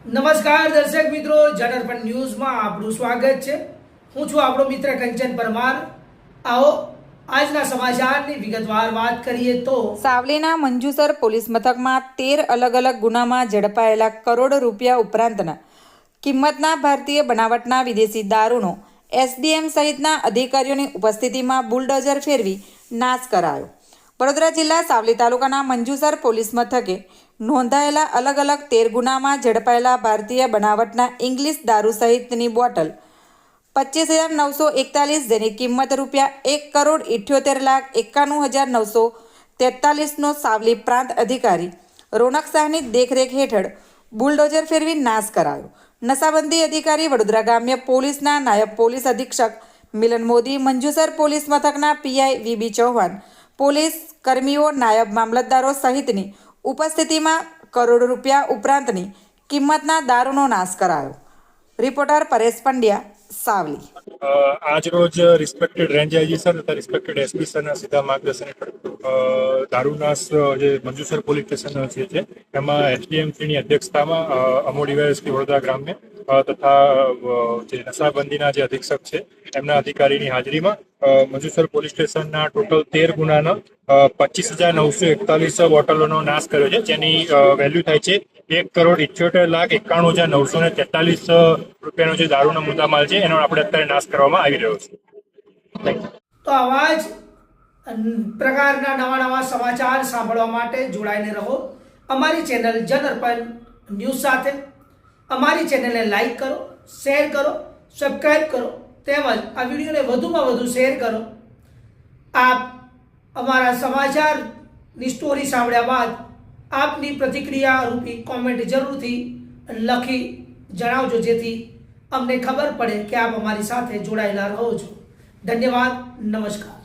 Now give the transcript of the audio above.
નમસ્કાર દર્શક મિત્રો, જનરપણ ન્યૂઝમાં આપનું સ્વાગત છે। હું છું આપણો મિત્ર કંચન પરમાર। આવો આજના સમાચારની વિગતવાર વાત કરીએ તો સાવલીના મંજુસર પોલીસ મથકમાં 13 અલગ ગુનામાં ઝડપાયેલા કરોડ રૂપિયા ઉપરાંતના કિંમતના ભારતીય બનાવટના વિદેશી દારૂનો એસડીએમ સહિતના અધિકારીઓની ઉપસ્થિતિમાં બુલડોઝર ફેરવી નાશ કરાયો। વડોદરા જિલ્લા સાવલી તાલુકાના મંજુસર પોલીસ મથકે નોંધાયેલા અલગ 13 ગુનામાં ઝડપાયેલા ભારતીય બનાવટના ઇંગ્લિશ દારૂ સહિતની બોટલ 25,941, જેની કિંમત ₹1,78,91,943નો સાવલી પ્રાંત અધિકારી રોનક શાહની દેખરેખ હેઠળ બુલડોઝર ફેરવી નાશ કરાયો। નશાબંધી અધિકારી વડોદરા ગ્રામ્ય પોલીસના નાયબ પોલીસ અધિક્ષક મિલન મોદી, મંજુસર પોલીસ મથકના પીઆઈ વીબી ચૌહાણ, પોલીસ કર્મીઓ, નાયબ મામલતદારો સહિતની ઉપસ્થિતિમાં કરોડ રૂપિયા ઉપરાંતની કિંમતના દારૂનો નાશ કરાયો। રિપોર્ટર પરેશ પંડ્યા, સાવલી। આજ રોજ રિસ્પેક્ટેડ રેન્જ આઈજી સર તથા રિસ્પેક્ટેડ એસપી સરના સીધા માર્ગદર્શન હેઠળ દારૂનાશ જે મંજુસર પોલીસ સ્ટેશન છે એમાં એસડીએમસીની અધ્યક્ષતામાં અમો ડીવાયએસપી વડોદરા ગ્રામ્ય તથા જે નશાબંધીના જે અધિક્ષક છે એમના અધિકારીની હાજરીમાં મંજુસર પોલીસ સ્ટેશનના ટોટલ 13 ગુનાના 25,941 બોટલોનો નાશ કર્યો છે, જેની વેલ્યુ થાય છે ₹1,78,91,943 રૂપિયાનો જે દારૂનો મુદ્દામાલ છે એનો આપણે અત્યારે નાશ કરવામાં આવી રહ્યો છે। તો આવા જ પ્રકારના નવા સમાચાર સાંભળવા માટે જોડાઈને રહો અમારી ચેનલ જનરપણ ન્યૂઝ સાથે। અમારી ચેનલને લાઈક કરો, શેર કરો, સબસ્ક્રાઇબ કરો, તેમજ આ વિડીયોને વધુમાં વધુ શેર કરો। આપ અમારા સમાચારની સ્ટોરી સાંભળ્યા બાદ આપની પ્રતિક્રિયા રૂપી કોમેન્ટ જરૂરથી લખી જણાવજો, જેથી અમને ખબર પડે કે આપ અમારી સાથે જોડાયેલા રહો છો। ધન્યવાદ, નમસ્કાર।